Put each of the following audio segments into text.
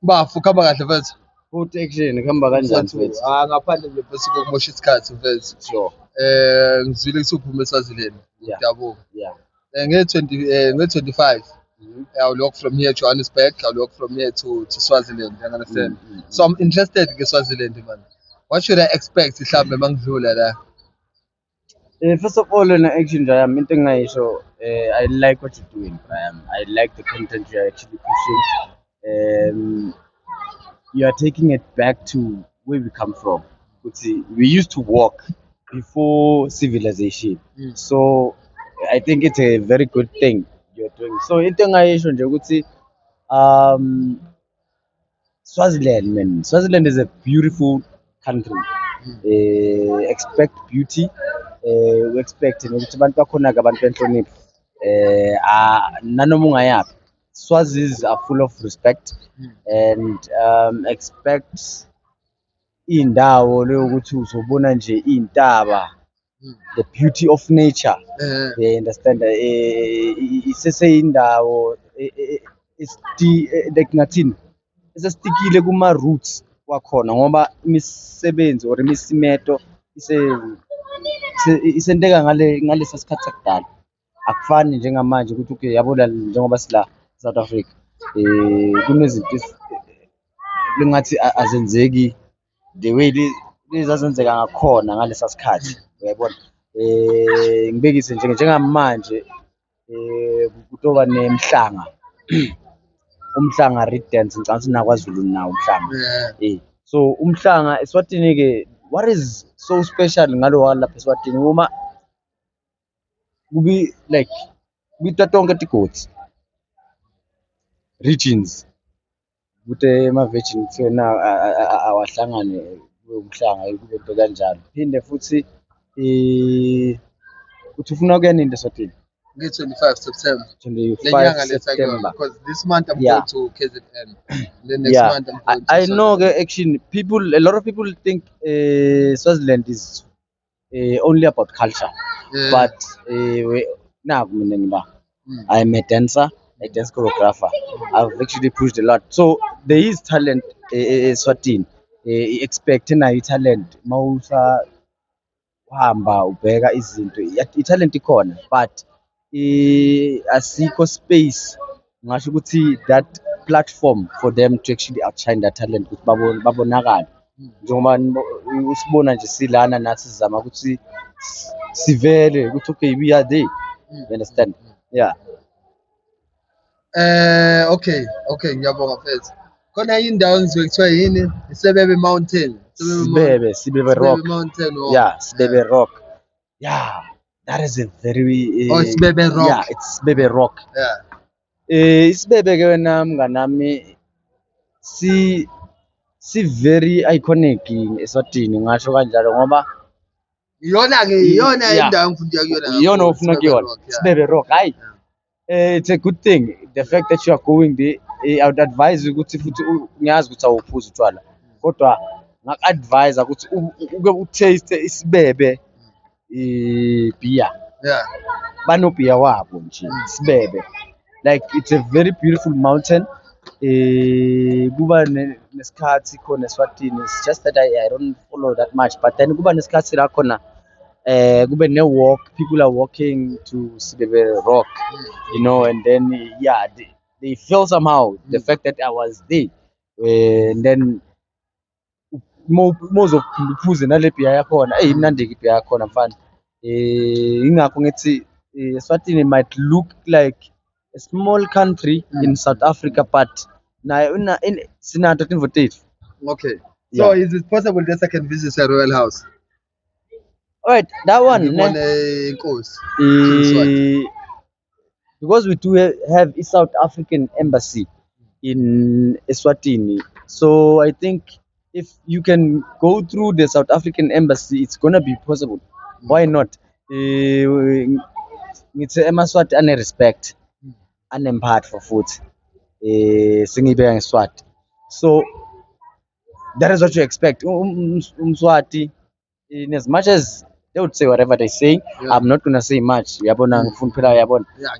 Bafu khamba kahle mfethu. Futhi action kuhamba kanjani mfethu? Ngaphandle nje bese kokumosha isikhathi mfethu. Sure. Ngizwile ukuthi uphuma eSwaziland. Yeah. Ngiyabonga. Yeah. Nge-25, Mhm. I'll walk from here to Johannesburg. I'll walk from here to Swaziland. You understand? So I'm interested in Swaziland, man. What should I expect mhlambe mangidlula la? First of all, in action, Jayam, into engayisho, I like what you're doing, Brian. I like the content you're actually pushing. You are taking it back to where we come from. We used to walk before civilization. So I think it's a very good thing you're doing. So into engayisho nje ukuthi Swaziland, man. Swaziland is a beautiful country. Expect beauty. We expect ukuthi abantu bakhona-ke abantu benhlonipho. Nanoma ungayaphi. Swazis are full of respect and expect indawo leyokuthi uzobona nje iy'ntaba, the beauty of nature. You understand? Iseseyindawo like ngathini esesitikile kuma-roots wakhona ngoba imisebenzi or imisimeto isenteka ngalesa sikhathi sakudala. Akufani njengamanje ukuthi okay yabo njengoba sila South Africa kunezinto lengathi azenzeki the way lezazenzeka ngakhona ngalesa sikhathi, uyayibona. Ngibekise njengamanje kutoba nemhlanga umhlanga reed dance ngicabanga ukuthi nakwaZulu nawo umhlanga. So umhlanga eSwatini-ke, what is so special ngalo walapha eSwatini uma like kubitwa tonke tigodi regions kude ema-virgin kuthiwe na awahlangane umhlanga kube into kanjalo. Phinde futhi uthi ufuna ukuya nini eSwatini? Nge-25 September. 25 September. Because this month I'm Yeah. going to KZN. Then next month I'm going to I know actually a lot of people think Swaziland is only about culture, but mina ngiba I'm a dancer, a dance choreographer. I've actually pushed a lot, so there is talent Swatini. Expect nayo talent mawusa uhamba ubheka izinto i-talent ikhona, but asikho space ngasho ukuthi that platform for them to actually outshine that talent ukuthi babonakale. Njengoba usibona nje silana nathi sizama ukuthi sivele ukuthi okay we are there. You understand? Yeah. Okay, ngiyabonga mfethu. Khona indawo engizwe kuthiwa yini? Isebebe Mountain. Sibebe Rock. Mountain. Yeah, Sibebe Rock. Yeah, that is a very Sibebe Rock. Yeah, it's Sibebe Rock. Yeah. Isibebe ke wena mnganami si very iconic eSwatini ngasho kanjalo ngoba iyona indawo engifunda kuyona. Iyona ufuna kuyona. Sibebe Rock. Hayi. It's a good thing. The fact that you are going there, I would advise you ukuthi futhi ngiyazi ukuthi awuphuza utshwala. Kodwa ngak-advise ukuthi uke u-taste isibebe beer. Yeah. Bano beer wabo nje isibebe. Like it's a very beautiful mountain. Kuba nesikhathi khona eSwatini. It's just that I don't follow that much, but then kuba nesikhathi la khona kube ne-walk, people are walking to Sibebe Rock, you know, and then they feel somehow the fact that I was there, and then most of uphuze nale beer yakhona imnandi beer yakhona mfana. Ingakho ngithi Eswatini might look like a small country in South Africa, but nayo sinato tinvotate. Okay, so is it possible that I can visit a royal house? Alright, that one because we do have a South African embassy in Eswatini, so I think if you can go through the South African embassy, it's gonna be possible. Why not? It's emaswati ane respect, anempatho for food. Singibeka ngeSwati, so that is what you expect. Umswati, in as much as they would say whatever they say, I'm not gonna say much.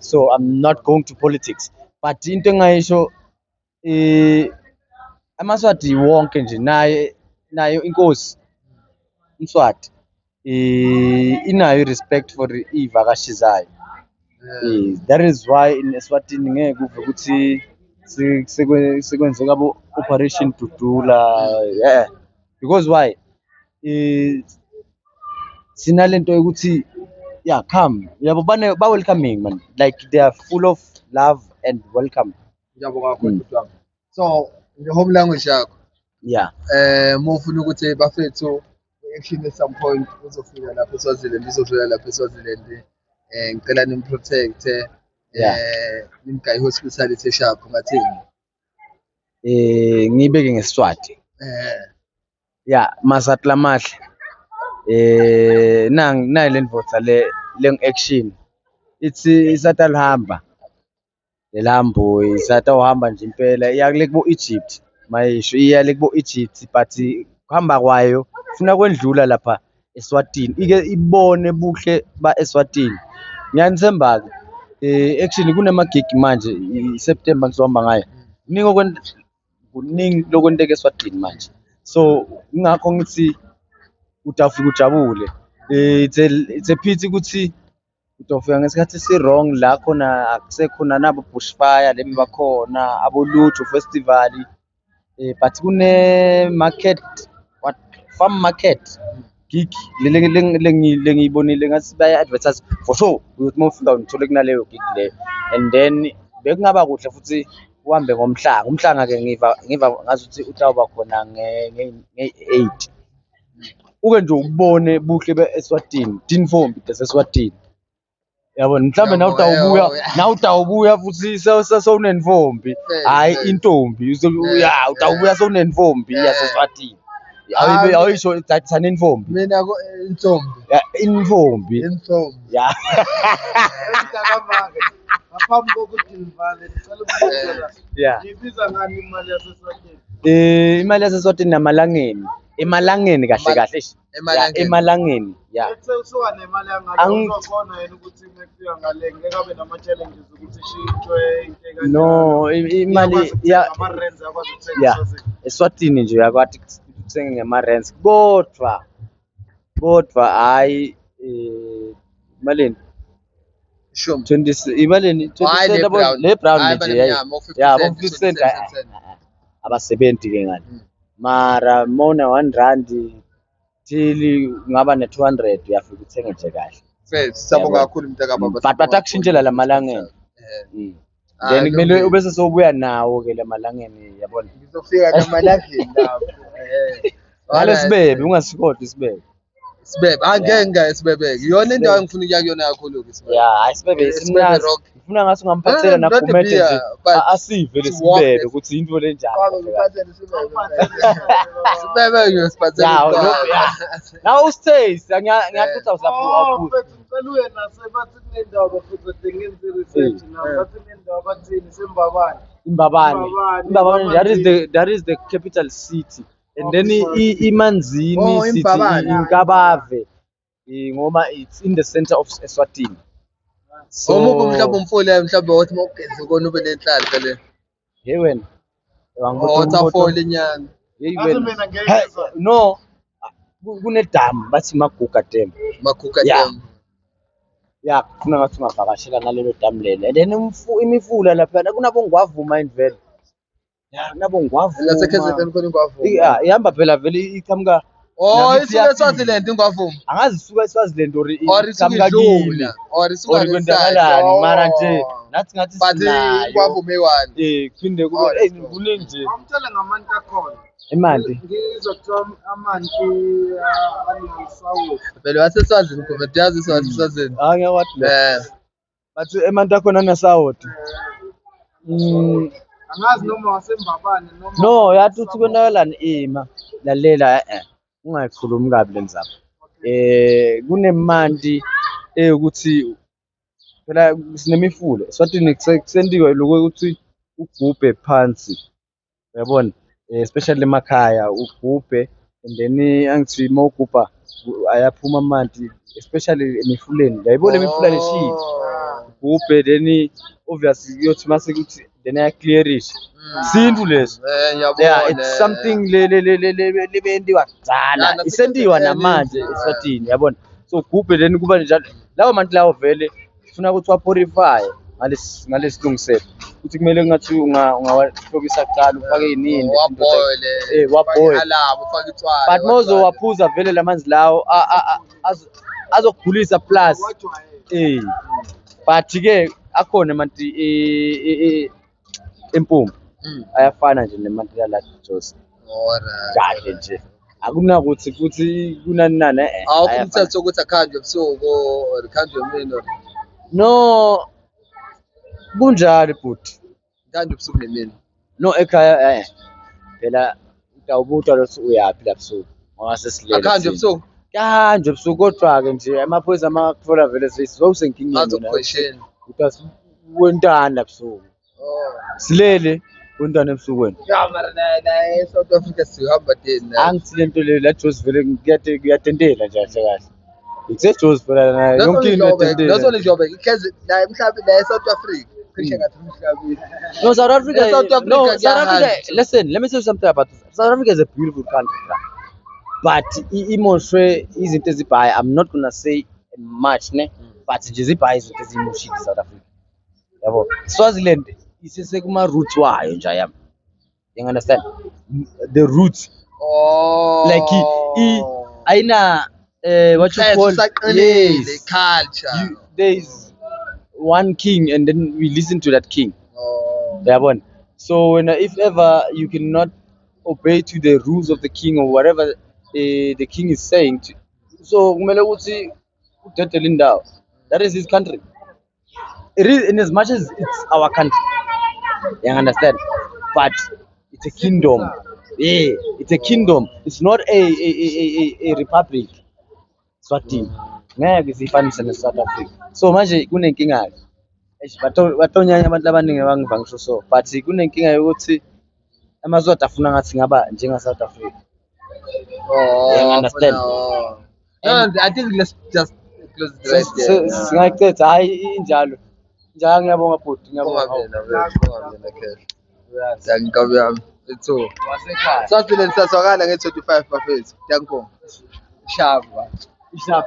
So I'm not going to politics. But into ngayisho amaSwati wonke nje nayo inkosi uMswati inayo respect for iy'vakashi zayo. That is why in Eswatini ngeke uve ukuthi sekwenzeka Operation Dudula, yeah, because why? Sinalento yokuthi yeah, come, yabo ba welcoming man, like they are full of love and welcome. Ngiyabonga kakhulu bhuti wami. So the home language yakho Yeah, uma ufuna ukuthi bafethu action at some point uzofika lapho eSwaziland, uzodlula lapho eSwaziland, ngicela nimprotect nimgayi hospitality eshapho ngathini. ngiyibeke ngeSiswati. Yeah, masatla mahle. Nayi le ndvodza le action. Isathi alihamba. Lelambo isathi uhamba nje impela iya kule kubo Egypt. Mayisho iya le kubo Egypt but kuhamba kwayo ufuna kwendlula lapha eSwatini. Ike ibone buhle ba eSwatini. Ngiyanithemba ke action kunama-gig manje iSeptember ngizohamba ngayo. Kuningi lokwenteka eSwatini manje. So ingakho ngithi utafika ujabule. It's a pity ukuthi utofika ngesikhathi esi-wrong la khona akusekhona nabo bushfire lemi bakhona abo Lutho festival, but kune market, what, farm market gig lengiyibonile ngathi baya advertise for sure ukuthi mawufika ngithole kunaleyo gig leyo, and then bekungaba kuhle futhi uhambe ngomhlanga ke ngiva ngazi ukuthi utawuba khona nge-8 uke nje ubone buhle be-Eswatini, tinfombi zaseswatini. Yabona mhlambe nawe utawubuya futhi sewunenfombi, hayi intombi utawubuya sewunenfombi yaseswatini. Awuyisho sanenfombi Mina intombi. infombi ya Ngaphambi kokuthi ngivale ngicela ukubuza yeah. ibiza ngani imali yaseswatini? Imali yaseswatini emalangeni kahle emalangeni yeah. Bese usuka nemali yangale uzokhona yena ukuthi mekufika ngale ngeke abe nama-challenges ukuthi ishintshwe into ekanje? No, imali ama-rands yakwazi ukuthenga yeah, eSwatini nje uyakwazi ukuthenga ngama-rands kodwa hayi malini Shumi. 20 imalini 20 yabo le brown nje yeah 50 cent abasebenzi ke ngani mara mona 1 rand till ngaba ne200 uyafika uthenge nje kahle. Siyabonga kakhulu mntaka baba. But batakushintshela la malangeni. Then kumele ubese sobuya nawo ke la malangeni yabona. Ngizofika namalangeni lapho. Ngale sibebe ungasikhohlwa isibebe. Sibebe angeke sibebeke. Iyona indawo engifuna ukuya kuyona kakhulu ke sibebe. Yeah, ayisibebe simnandi. Ngifuna ngathi ungamphathela na kumete nje asive lesibebe ukuthi into le njani. Sibebe ngiyosiphathela. Now ustays ngiyathutha usapho. Ngicela uye nasebathi kunendawo bafutha tengenze research nawo bathi nendawo bathini seMbabane. Imbabane, that is the capital city. And then iManzini city iNkabave ngoba it's in the center of Eswatini. So mhlawumbe umfole mhlawumbe wathi mawugeze kona ube nenhlanhla le. Hey wena. Waterfall inyanga. No, kunedamu bathi Maguga Dam. Maguga Dam. Yeah, kufuna ngathi ungavakashela nalelo damu lelo. And then imifula lapha kunabongwavuma indvelo. Yeah, kunabongwavuma. Lasekhezekeni khona ingwavuma. Yeah, ihamba phela vele iqhamuka. Isuka eSwaziland ingwavuma. Angazi isuka eSwaziland or iqhamuka kini. Or isuka kwenzakalani mara nje nathi ngathi sinayo. Ingwavuma eyi-1. Kuphinde kube kuningi nje. Awumtshele ngamanti akhona. Imali. Ngizokuthiwa amanti anosawoti. Phela waseSwazini khona yazi eSwazini. Ngiyakwathi lo. Bathi emanti akhona anosawoti. Angazi noma waseMbabane noma No, yathuthi kwendakalani ima lalela ungayikhulumi kabi lenzaba. Kunemanti ukuthi phela sinemifula eSwatini kusendiwe lokho ukuthi ugubhe phansi. Uyabona? Especially emakhaya ugubhe and then angithi mawugubha ayaphuma amanti especially emifuleni. Uyayibona imifula leshiya. Ugubhe then obviously kuyothi mase kuthi then ayaclearisha sintu leso. Yeah, it's something lebendiwa kudala isendiwa namanje eSwatini yabona. So gubhe then kuba njalo lawo mantu lawo vele ufuna ukuthi wapurify ngalesilungiselo ukuthi kumele ngathi ungawahlobisa kuqala ufake inini waboil ufake itswayi but mozo waphuza vele lamanzi lawo azokugulisa plus but ke akhona manti empumbu ayafana nje nemanti la Josi kahle nje akunakuthi futhi kunani awukho umthetho ukuthi akhanjwe ebusuku or akhanjwe emini no kunjalo futhi akhanjwe ebusuku nemini no ekhaya phela utawubuta lothi uyaphi la busuku ngoba sesilele akhanjwe ebusuku kanjwe ebusuku kodwa ke nje amaphoyisa amakuthola vele sesiwusenkingeni azokuquesheni ukuthi wentana la busuku silele wentana ebusukwini mara na South Africa sihamba tena angithi lento le la Josi vele kuyatendela nje kahle ithe Josi phela yonke into yatendela not only Joburg ikheze la emhlabeni la eSouth Africa cishe ngathi emhlabeni no South Africa South Africa no South Africa listen let me tell you something about this. South Africa is a beautiful country but imoshwe izinto ezibhayi I'm not gonna say much ne but nje zibhayi izinto ezimoshile South Africa yabo Swaziland isese kuma roots wayo nje yami you understand the roots like aina what you call yes culture there is one king and then we listen to that king yabona so when if ever you cannot obey to the rules of the king or whatever the king is saying so kumele ukuthi udedele indawo that is his country it is in as much as it's our country you understand but it's a kingdom it's a kingdom it's not a republic Swatini ngeke sifanise neSouth Africa so manje kunenkinga batonyanya abantu abaningi abangivangisho so but kunenkinga yokuthi amaZulu afuna ngathi ngaba njenga South Africa you understand no I think let's just close the right there singaqedza hayi injalo njalo ngiyabonga bhuti ngiyabonga ngiyabonga yami etho wasekhaya Swaziland saswakala nge25 bafethu ngiyangibonga shaba